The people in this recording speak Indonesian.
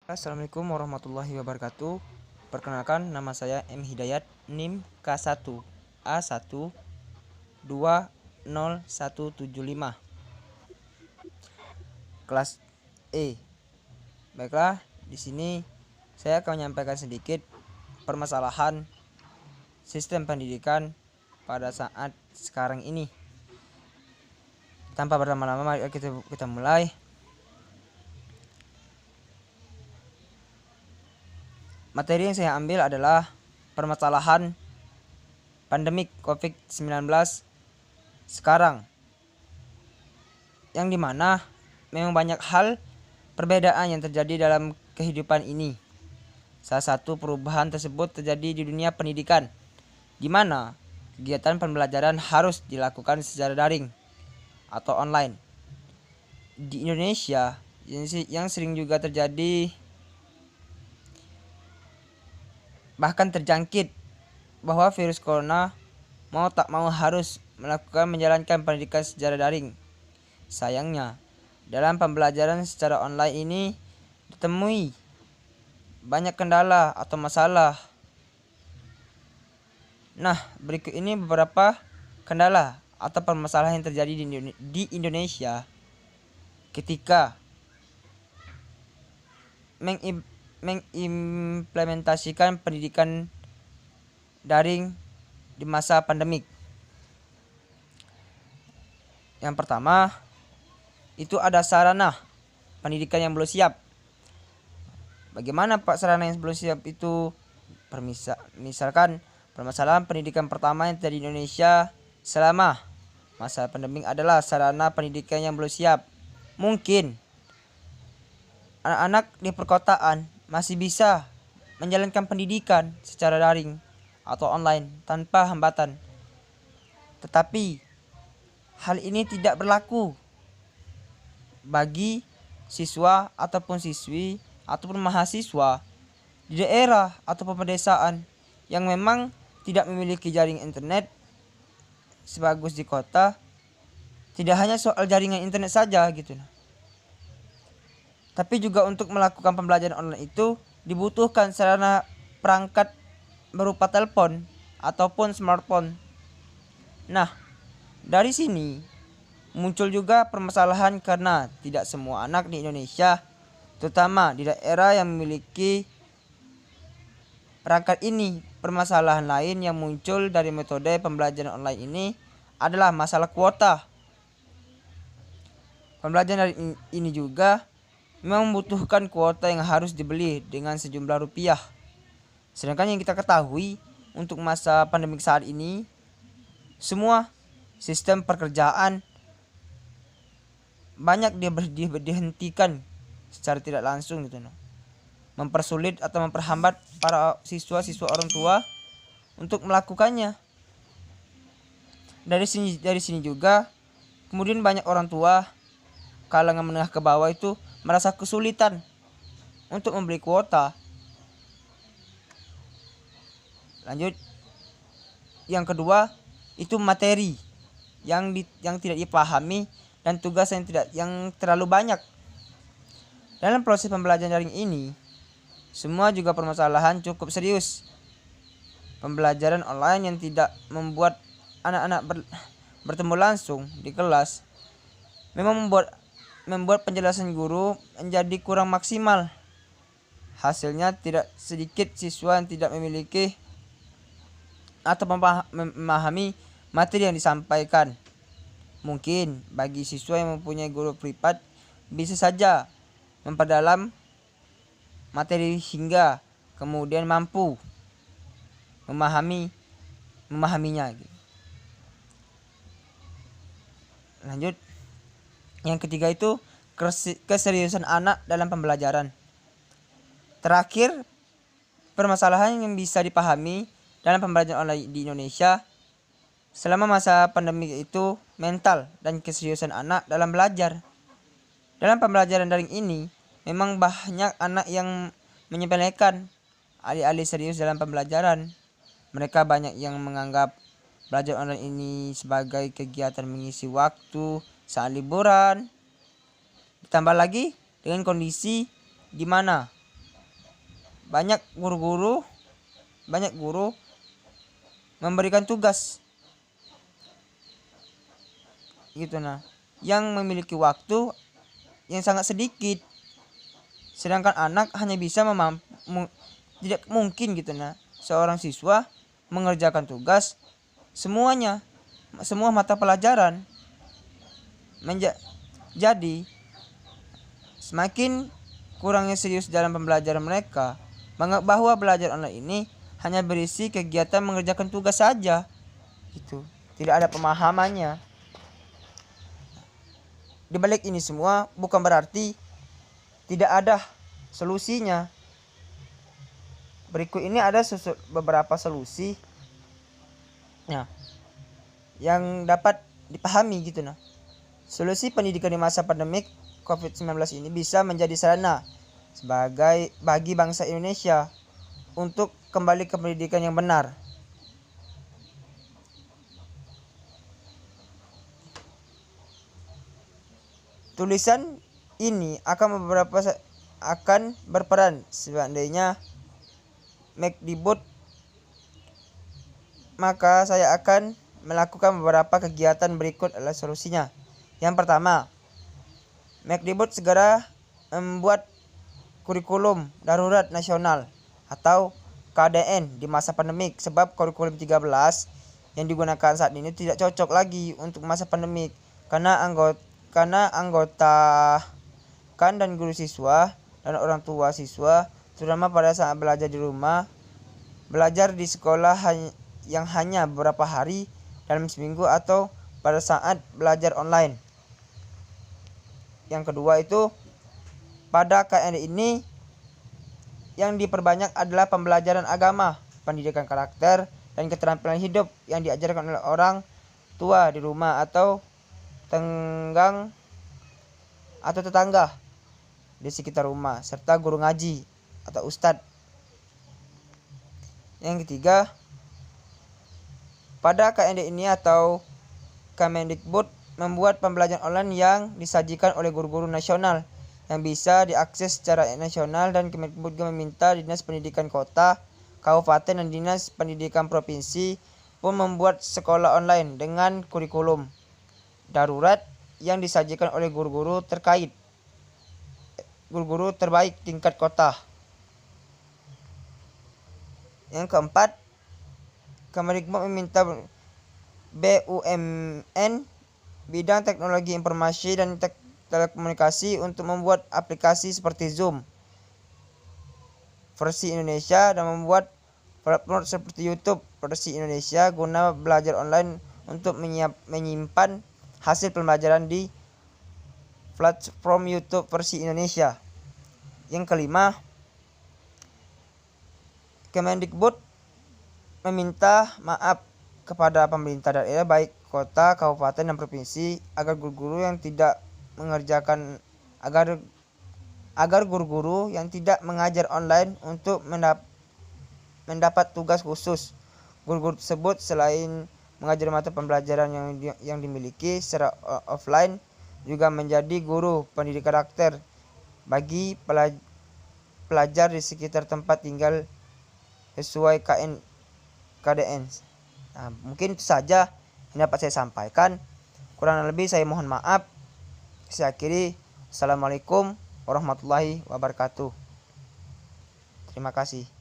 Assalamualaikum warahmatullahi wabarakatuh. Perkenalkan, nama saya M. Hidayat, NIM K1A1200175, kelas E. Baiklah, di sini saya akan menyampaikan sedikit permasalahan sistem pendidikan pada saat sekarang ini. Tanpa berlama-lama, mari kita mulai. Materi yang saya ambil adalah permasalahan pandemik COVID-19 sekarang, yang dimana memang banyak hal perbedaan yang terjadi dalam kehidupan ini. Salah satu perubahan tersebut terjadi di dunia pendidikan, di mana kegiatan pembelajaran harus dilakukan secara daring atau online. Di Indonesia, yang sering juga terjadi bahkan terjangkit bahwa virus corona mau tak mau harus menjalankan pendidikan secara daring. Sayangnya, dalam pembelajaran secara online ini ditemui banyak kendala atau masalah. Nah, berikut ini beberapa kendala atau permasalahan yang terjadi di Indonesia ketika mengimplementasikan pendidikan daring di masa pandemik. Yang pertama, itu ada sarana pendidikan yang belum siap. Bagaimana Pak sarana yang belum siap itu? Misalkan permasalahan pendidikan pertama yang terjadi di Indonesia selama masa pandemik adalah sarana pendidikan yang belum siap. Mungkin anak-anak di perkotaan masih bisa menjalankan pendidikan secara daring atau online tanpa hambatan. Tetapi hal ini tidak berlaku bagi siswa ataupun siswi ataupun mahasiswa di daerah ataupun pedesaan yang memang tidak memiliki jaringan internet sebagus di kota. Tidak hanya soal jaringan internet saja gitu. Tapi juga untuk melakukan pembelajaran online itu dibutuhkan sarana perangkat berupa telepon ataupun smartphone. Nah, dari sini muncul juga permasalahan karena tidak semua anak di Indonesia, terutama di daerah yang memiliki perangkat ini. Permasalahan lain yang muncul dari metode pembelajaran online ini adalah masalah kuota. Pembelajaran ini juga memang membutuhkan kuota yang harus dibeli dengan sejumlah rupiah. Sedangkan yang kita ketahui untuk masa pandemik saat ini, semua sistem pekerjaan banyak dihentikan secara tidak langsung gitu, mempersulit atau memperhambat para siswa-siswa orang tua untuk melakukannya. Dari sini juga kemudian banyak orang tua kalangan menengah ke bawah itu merasa kesulitan untuk membeli kuota. Lanjut, yang kedua itu materi yang tidak dipahami dan tugas yang terlalu banyak. Dalam proses pembelajaran daring ini, semua juga permasalahan cukup serius. Pembelajaran online yang tidak membuat anak-anak bertemu langsung di kelas memang membuat penjelasan guru menjadi kurang maksimal. Hasilnya tidak sedikit siswa yang tidak memiliki atau memahami materi yang disampaikan. Mungkin bagi siswa yang mempunyai guru privat bisa saja memperdalam materi hingga kemudian mampu memahaminya. Lanjut, yang ketiga itu keseriusan anak dalam pembelajaran. Terakhir, permasalahan yang bisa dipahami dalam pembelajaran online di Indonesia selama masa pandemi itu mental dan keseriusan anak dalam belajar. Dalam pembelajaran daring ini memang banyak anak yang menyepelekan alih-alih serius dalam pembelajaran. Mereka banyak yang menganggap belajar online ini sebagai kegiatan mengisi waktu saat liburan. Ditambah lagi dengan kondisi di mana banyak guru memberikan tugas gitu yang memiliki waktu yang sangat sedikit, sedangkan anak hanya bisa tidak mungkin gitu seorang siswa mengerjakan tugas semua mata pelajaran. Jadi semakin kurangnya serius dalam pembelajaran mereka, bahwa belajar online ini hanya berisi kegiatan mengerjakan tugas saja gitu, tidak ada pemahamannya. Di balik ini semua bukan berarti tidak ada solusinya. Berikut ini ada beberapa solusi yang dapat dipahami gitu Solusi pendidikan di masa pandemik COVID-19 ini bisa menjadi sarana bagi bangsa Indonesia untuk kembali ke pendidikan yang benar. Tulisan ini akan berperan seandainya Mendikbud, maka saya akan melakukan beberapa kegiatan berikut adalah solusinya. Yang pertama, Mendikbud segera membuat kurikulum darurat nasional atau KDN di masa pandemik, sebab kurikulum 13 yang digunakan saat ini tidak cocok lagi untuk masa pandemik karena anggota dan guru siswa dan orang tua siswa terutama pada saat belajar di rumah, belajar di sekolah yang hanya beberapa hari dalam seminggu atau pada saat belajar online. Yang kedua itu, pada KN ini yang diperbanyak adalah pembelajaran agama, pendidikan karakter, dan keterampilan hidup yang diajarkan oleh orang tua di rumah atau tetangga di sekitar rumah, serta guru ngaji atau ustadz. Yang ketiga, pada KND ini atau Kemendikbud membuat pembelajaran online yang disajikan oleh guru-guru nasional yang bisa diakses secara nasional, dan Kemendikbud juga meminta Dinas Pendidikan Kota, Kabupaten, dan Dinas Pendidikan Provinsi pun membuat sekolah online dengan kurikulum darurat yang disajikan oleh guru-guru terbaik tingkat kota. Yang keempat, Kemendikbud meminta BUMN bidang teknologi informasi dan telekomunikasi untuk membuat aplikasi seperti Zoom versi Indonesia dan membuat platform seperti YouTube versi Indonesia guna belajar online untuk menyimpan hasil pembelajaran di platform YouTube versi Indonesia. Yang kelima, Kemendikbud meminta maaf kepada pemerintah daerah baik kota, kabupaten, dan provinsi agar guru-guru yang tidak mengajar online untuk mendapat tugas khusus. Guru-guru tersebut selain mengajar mata pembelajaran yang dimiliki secara offline juga menjadi guru pendidikan karakter bagi pelajar di sekitar tempat tinggal sesuai KDN. Mungkin itu saja yang dapat saya sampaikan. Kurang lebih saya mohon maaf. Saya akhiri. Assalamualaikum warahmatullahi wabarakatuh. Terima kasih.